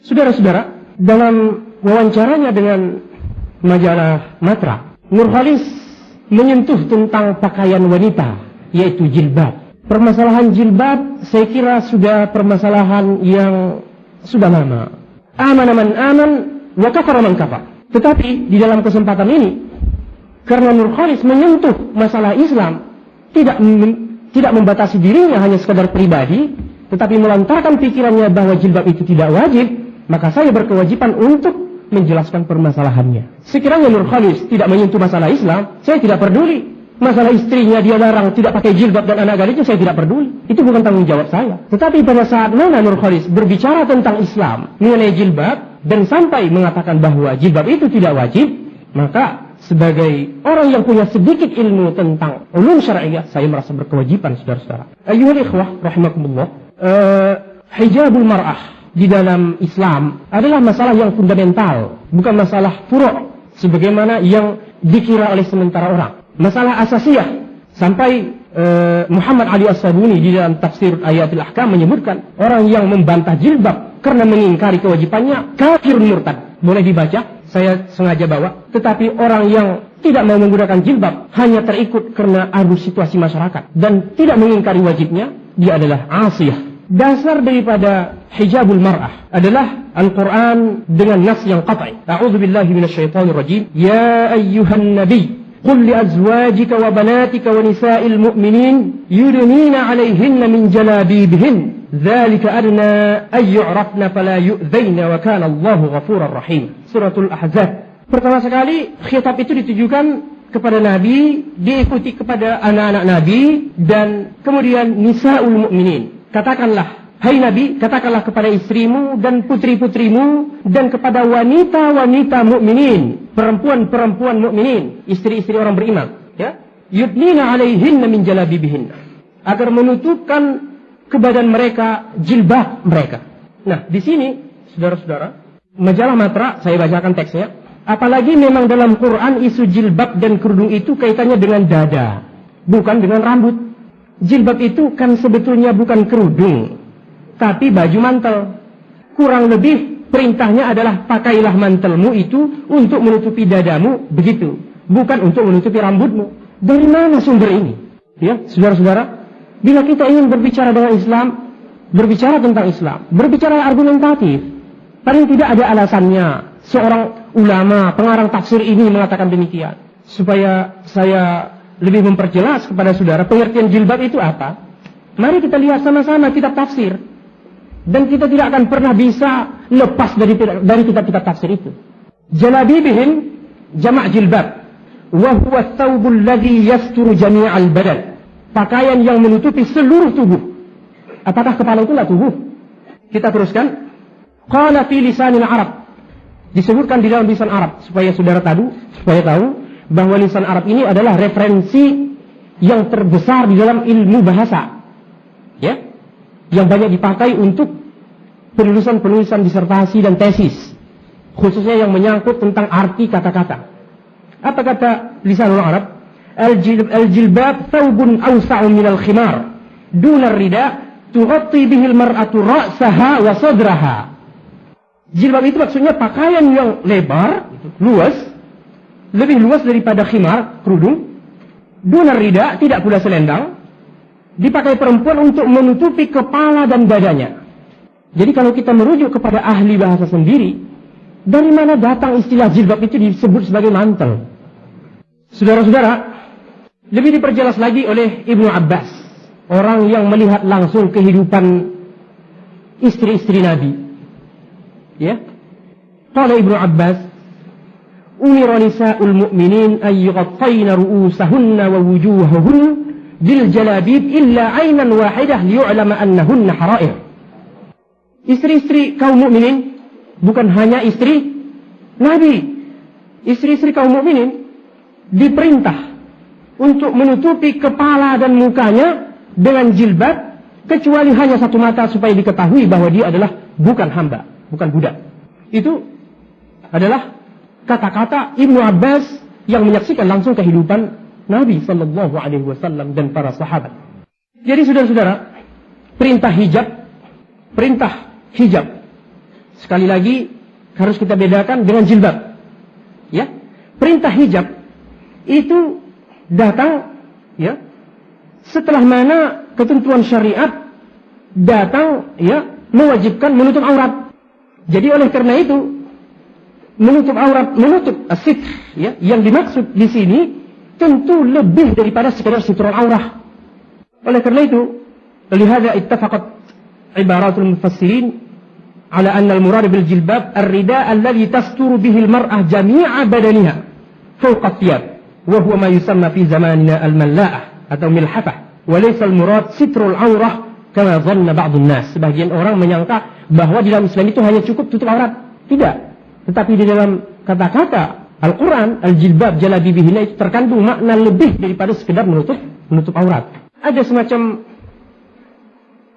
Saudara-saudara, dalam wawancaranya dengan majalah Matra, Nurholis menyentuh tentang pakaian wanita, yaitu jilbab. Permasalahan jilbab saya kira sudah permasalahan yang sudah lama. Aman man aman wa kafara man kafar. Tetapi di dalam kesempatan ini, karena Nurholis menyentuh masalah Islam, tidak membatasi dirinya hanya sekadar pribadi, tetapi melontarkan pikirannya bahwa jilbab itu tidak wajib, maka saya berkewajiban untuk menjelaskan permasalahannya. Sekiranya Nurholis tidak menyentuh masalah Islam, saya tidak peduli. Masalah istrinya dia larang tidak pakai jilbab dan anak gadisnya, saya tidak peduli. Itu bukan tanggung jawab saya. Tetapi pada saat mana Nurholis berbicara tentang Islam mengenai jilbab dan sampai mengatakan bahwa jilbab itu tidak wajib, maka sebagai orang yang punya sedikit ilmu tentang ulum syar'iyyah, saya merasa berkewajiban, saudara-saudara. Ayyuhal ikhwah rahimakumullah, hijabul mar'ah di dalam Islam adalah masalah yang fundamental, bukan masalah furu' sebagaimana yang dikira oleh sementara orang. Masalah asasiyah. Sampai Muhammad Ali As-Sabuni di dalam tafsir Ayatul Ahkam menyebutkan orang yang membantah jilbab karena mengingkari kewajibannya kafir murtad. Boleh dibaca, saya sengaja bawa. Tetapi orang yang tidak mau menggunakan jilbab hanya terikut karena arus situasi masyarakat dan tidak mengingkari wajibnya, dia adalah asiyah. Dasar daripada hijabul mar'ah adalah Al-Quran dengan nas yang qat'i. A'udzu billahi minasyaitonir rajim. Ya ayyuhan nabi, qul li azwajika wa banatika wa nisa'il mu'minin yudnina 'alayhinna min jalabibihin. Dzalika adna ay yu'rafna fala yu'dzaina wa kana Allahu ghafurar rahim. Suratul Ahzab. Pertama sekali khitab itu ditujukan kepada Nabi, diikuti kepada anak-anak Nabi dan kemudian nisa'ul mu'minin. Katakanlah, hai Nabi, katakanlah kepada istrimu dan putri-putrimu dan kepada wanita-wanita mukminin, perempuan-perempuan mukminin, istri-istri orang beriman, ya. Yudnina 'alaihinna min jalabibihin, agar menutupkan ke badan mereka jilbab mereka. Nah, di sini saudara-saudara, majalah Matra, saya bacakan teksnya. Apalagi memang dalam Quran isu jilbab dan kerudung itu kaitannya dengan dada, bukan dengan rambut. Jilbab itu kan sebetulnya bukan kerudung, tapi baju mantel. Kurang lebih perintahnya adalah pakailah mantelmu itu untuk menutupi dadamu, begitu. Bukan untuk menutupi rambutmu. Dari mana sumber ini? Ya, saudara-saudara, bila kita ingin berbicara dengan Islam, berbicara tentang Islam, berbicara argumentatif, paling tidak ada alasannya. Seorang ulama, pengarang tafsir ini mengatakan demikian. Supaya saya lebih memperjelas kepada saudara pengertian jilbab itu apa. Mari kita lihat sama-sama kitab tafsir. Dan kita tidak akan pernah bisa lepas dari kitab-kitab tafsir itu. Jalabibihim jamak jilbab. Wa huwa thawbul ladzi yasturu jami'al badan. Pakaian yang menutupi seluruh tubuh. Apakah kepala itulah tubuh? Kita teruskan. Qala fi lisanil Arab. Disebutkan di dalam lisan Arab supaya saudara tahu bahwa lisan Arab ini adalah referensi yang terbesar di dalam ilmu bahasa, ya, yang banyak dipakai untuk penulisan disertasi dan tesis, khususnya yang menyangkut tentang arti kata-kata. Apa kata lisanul Arab? Al-jilbab thawbun awsa'u minal khimar duna rida tughatti bihil mar'atu ra'saha wa sadraha. Jilbab itu maksudnya pakaian yang lebar, luas, lebih luas daripada khimar, kerudung. Dunar rida, tidak pula selendang. Dipakai perempuan untuk menutupi kepala dan dadanya. Jadi kalau kita merujuk kepada ahli bahasa sendiri, dari mana datang istilah jilbab itu disebut sebagai mantel? Saudara-saudara, lebih diperjelas lagi oleh Ibnu Abbas, orang yang melihat langsung kehidupan istri-istri Nabi. Ya, qala Ibnu Abbas, umira nisa'ul mu'minin ay yughattayna ru'usahunna wa wujuhahunna bil jalabib illa 'ainan wahidah liyu'lama annahunna hara'ir. Istri-istri kaum mukminin, bukan hanya istri Nabi, istri-istri kaum mukminin diperintah untuk menutupi kepala dan mukanya dengan jilbab, kecuali hanya satu mata supaya diketahui bahwa dia adalah bukan hamba, bukan budak. Itu adalah kata-kata Ibnu Abbas yang menyaksikan langsung kehidupan Nabi Sallallahu Alaihi Wasallam dan para sahabat. Jadi saudara-saudara, perintah hijab sekali lagi harus kita bedakan dengan jilbab. Ya, perintah hijab itu datang ya setelah mana ketentuan syariat datang ya mewajibkan menutup aurat. Jadi oleh karena itu menutup aurat, menutup as-sitr ya, yang dimaksud di sini tentu lebih daripada sekedar sitrul aurah. Oleh karena itu, lihada ittafaqat ibaratul mufassirin ala anna al-murad bil jilbab ar-rida alladhi tasturu bihi al-mar'ah jami'a badaniha fawqa thiyab wa huwa ma yusamma fi zamanina al-malla'ah atau milhafah wa laysa al-murad sitrul aurah kama dhanna ba'dun nas. Sebagian orang menyangka bahwa di dalam Islam itu hanya cukup tutup aurat. Tidak. Tetapi di dalam kata-kata Al-Quran, al-jilbab jalabibihina itu terkandung makna lebih daripada sekedar menutup aurat. Ada semacam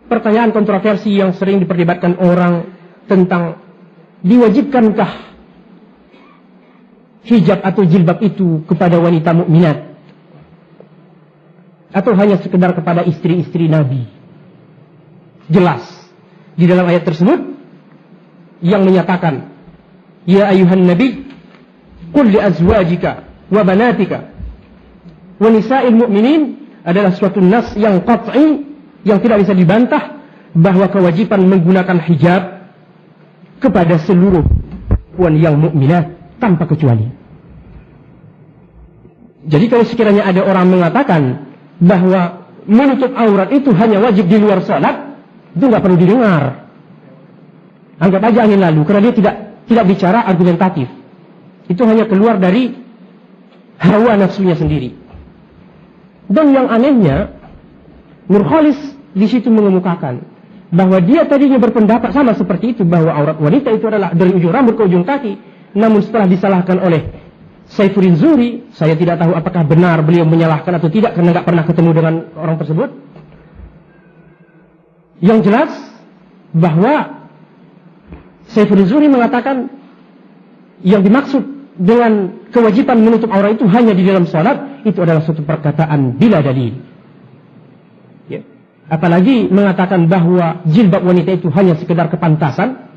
pertanyaan kontroversi yang sering diperdebatkan orang tentang diwajibkankah hijab atau jilbab itu kepada wanita mukminat atau hanya sekedar kepada istri-istri Nabi. Jelas di dalam ayat tersebut yang menyatakan ya ayuhan nabi qul li azwajika wa banatika wa nisa'il mu'minin adalah suatu nas yang qat'i yang tidak bisa dibantah bahwa kewajiban menggunakan hijab kepada seluruh perempuan yang mukminat tanpa kecuali. Jadi kalau sekiranya ada orang mengatakan bahwa menutup aurat itu hanya wajib di luar salat, itu nggak perlu didengar. Anggap aja angin lalu, karena dia tidak bicara argumentatif. Itu hanya keluar dari hawa nafsunya sendiri. Dan yang anehnya, Nurkhalis di situ mengemukakan bahwa dia tadinya berpendapat sama seperti itu, bahwa aurat wanita itu adalah dari ujung rambut ke ujung kaki. Namun setelah disalahkan oleh Saifuddin Zuhri, saya tidak tahu apakah benar beliau menyalahkan atau tidak karena nggak pernah ketemu dengan orang tersebut. Yang jelas bahwa Saifuddin Zuhri mengatakan yang dimaksud dengan kewajiban menutup aurat itu hanya di dalam salat, itu adalah suatu perkataan bila dalil. Ya. Apalagi mengatakan bahwa jilbab wanita itu hanya sekedar kepantasan.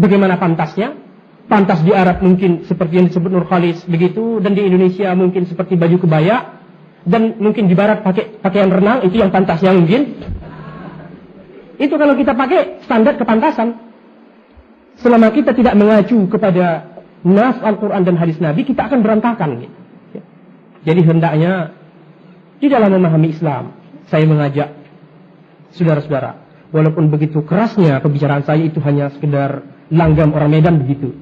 Bagaimana pantasnya? Pantas di Arab mungkin seperti yang disebut Nurkhalis begitu, dan di Indonesia mungkin seperti baju kebaya, dan mungkin di Barat pakai pakaian renang, itu yang pantasnya mungkin. Itu kalau kita pakai standar kepantasan. Selama kita tidak mengacu kepada nas Al-Quran dan hadis Nabi, kita akan berantakan. Gitu. Jadi hendaknya di dalam memahami Islam, saya mengajak saudara-saudara, walaupun begitu kerasnya pembicaraan saya itu hanya sekedar langgam orang Medan begitu.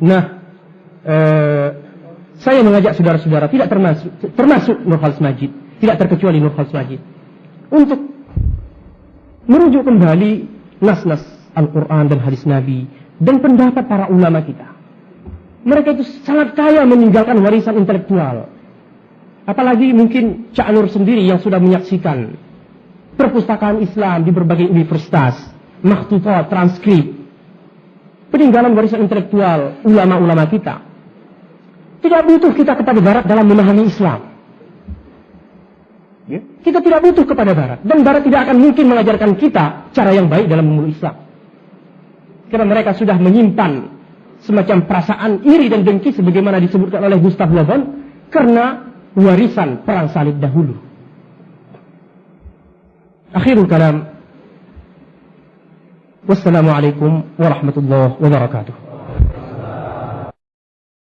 Nah, saya mengajak saudara-saudara, tidak termasuk Nurkhalis Majid, tidak terkecuali Nurkhalis Majid, untuk merujuk kembali nas-nas Al-Quran dan hadis Nabi dan pendapat para ulama kita. Mereka itu sangat kaya meninggalkan warisan intelektual. Apalagi mungkin Cak Nur sendiri yang sudah menyaksikan perpustakaan Islam di berbagai universitas, makhtufat, transkrip, peninggalan warisan intelektual ulama-ulama kita. Tidak butuh kita kepada Barat dalam memahami Islam. Ya? Kita tidak butuh kepada Barat, dan Barat tidak akan mungkin mengajarkan kita cara yang baik dalam memeluk Islam. Karena mereka sudah menyimpan semacam perasaan iri dan dengki sebagaimana disebutkan oleh Gustav Le Bon karena warisan perang salib dahulu. Akhirul kalam. Wassalamualaikum warahmatullahi wabarakatuh.